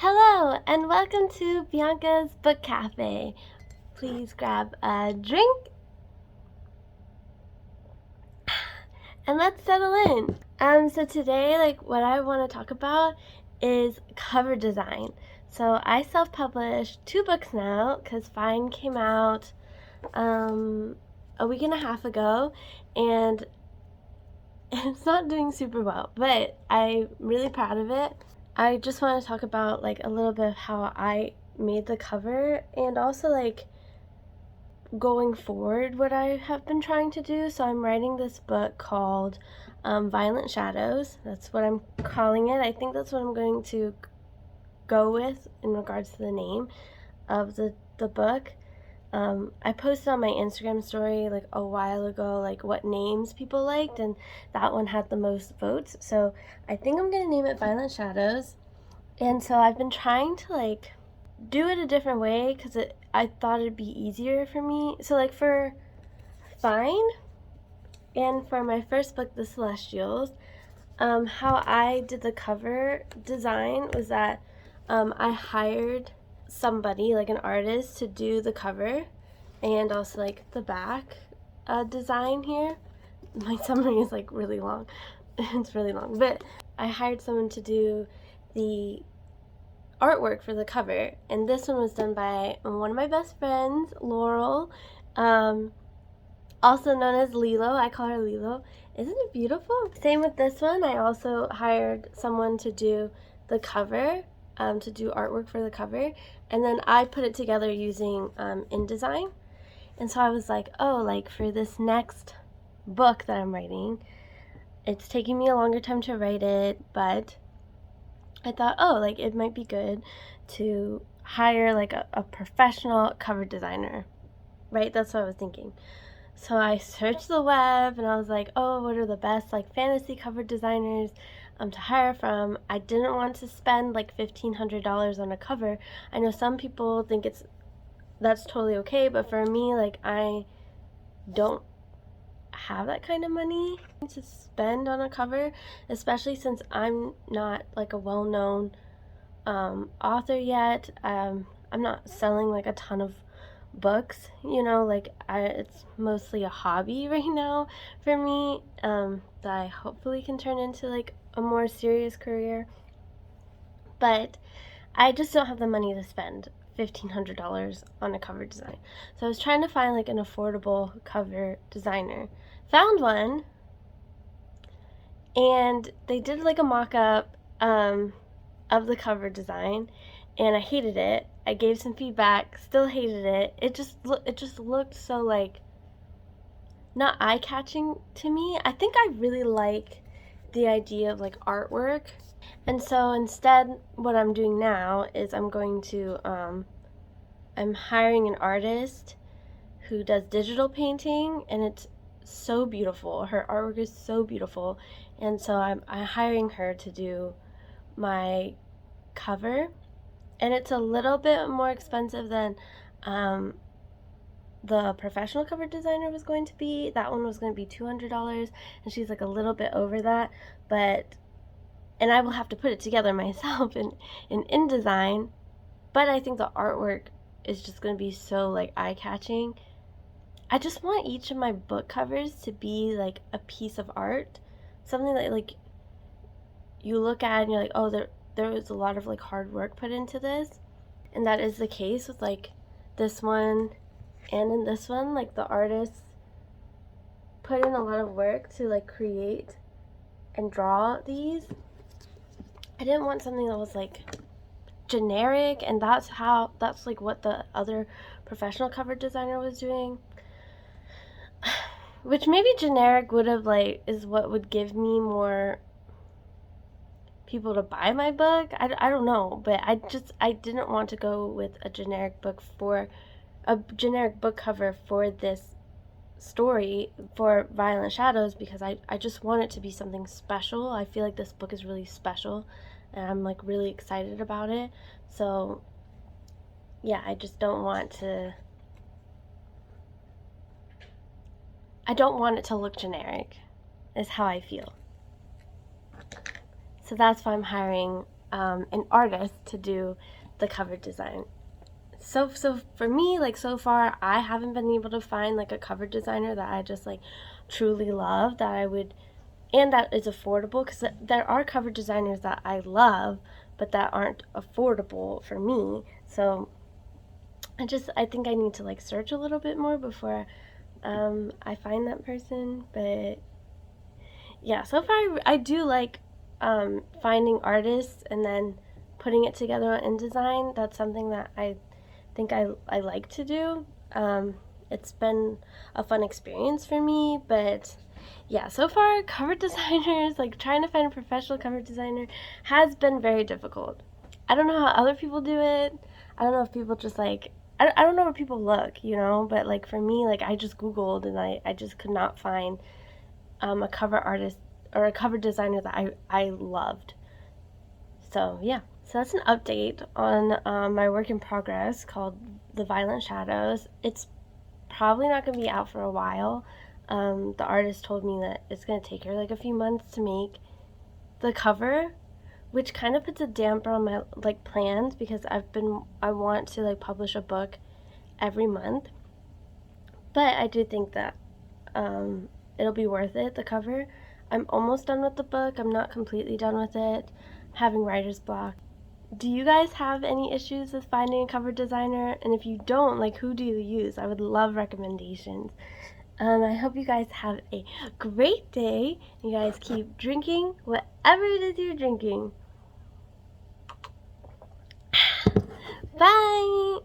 Hello and welcome to Bianca's Book Cafe. Please grab a drink and let's settle in. So today, what I want to talk about is cover design. So I self-published 2 books now because Fine came out a week and a half ago, and it's not doing super well, but I'm really proud of it. I just want to talk about a little bit of how I made the cover and also going forward what I have been trying to do. So I'm writing this book called Violent Shadows. That's what I'm calling it. I think that's what I'm going to go with in regards to the name of the book. I posted on my Instagram story a while ago what names people liked, and that one had the most votes. So I think I'm gonna name it Violent Shadows. And so I've been trying to do it a different way because I thought it'd be easier for me. So for Fine and for my first book, The Celestials, how I did the cover design was that I hired somebody, an artist, to do the cover and also the back design here. My summary is really long. It's really long, but I hired someone to do the artwork for the cover, and this one was done by one of my best friends, Laurel, also known as Lilo. I call her Lilo. Isn't it beautiful? Same with this one. I also hired someone to do the cover, to do artwork for the cover, and then I put it together using InDesign. And so I was for this next book that I'm writing, it's taking me a longer time to write it, but I thought, it might be good to hire a professional cover designer, right? That's what I was thinking. So I searched the web and I was what are the best fantasy cover designers to hire from? I didn't want to spend $1,500 on a cover. I know some people think that's totally okay, but for me, I don't have that kind of money to spend on a cover, especially since I'm not a well-known author yet. I'm not selling a ton of books, it's mostly a hobby right now for me, that I hopefully can turn into a more serious career, but I just don't have the money to spend $1,500 on a cover design. So I was trying to find an affordable cover designer. Found one, and they did a mock-up of the cover design, and I hated it. I gave some feedback, still hated it. It just looked so not eye-catching to me. I think I really like the idea of artwork. And so instead, what I'm doing now is I'm hiring an artist who does digital painting, and it's so beautiful. Her artwork is so beautiful, and so I'm hiring her to do my cover, and it's a little bit more expensive than the professional cover designer was going to be. That one was going to be $200, and she's a little bit over that, and I will have to put it together myself in InDesign, but I think the artwork is just going to be so eye-catching. I just want each of my book covers to be a piece of art, something that you look at and you're oh, there was a lot of hard work put into this. And that is the case with this one and in this one. The artists put in a lot of work to create and draw these. I didn't want something that was generic, and that's what the other professional cover designer was doing, which maybe generic would have is what would give me more people to buy my book. I don't know, but I didn't want to go with a generic book cover for this story for Violent Shadows, because I just want it to be something special. I feel this book is really special, and I'm really excited about it. So yeah, I don't want it to look generic, is how I feel. So that's why I'm hiring an artist to do the cover design. So for me, like, so far I haven't been able to find like a cover designer that I just like truly love, that I would, and that is affordable, because there are cover designers that I love but that aren't affordable for me. So I think I need to like search a little bit more before I find that person. But yeah, so far I do like finding artists and then putting it together on InDesign. That's something that I think I like to do. It's been a fun experience for me, but yeah, so far cover designers, like trying to find a professional cover designer, has been very difficult. I don't know how other people do it. I don't know if people just like, I don't know where people look, you know, but like for me, like I just Googled and I just could not find a cover artist or a cover designer that I loved. So yeah, so that's an update on my work in progress called The Violent Shadows. It's probably not going to be out for a while. The artist told me that it's going to take her like a few months to make the cover, which kind of puts a damper on my like plans, because I want to like publish a book every month. But I do think that it'll be worth it, the cover. I'm almost done with the book. I'm not completely done with it. I'm having writer's block. Do you guys have any issues with finding a cover designer? And if you don't, like, who do you use? I would love recommendations. I hope you guys have a great day. You guys keep drinking whatever it is you're drinking. Bye!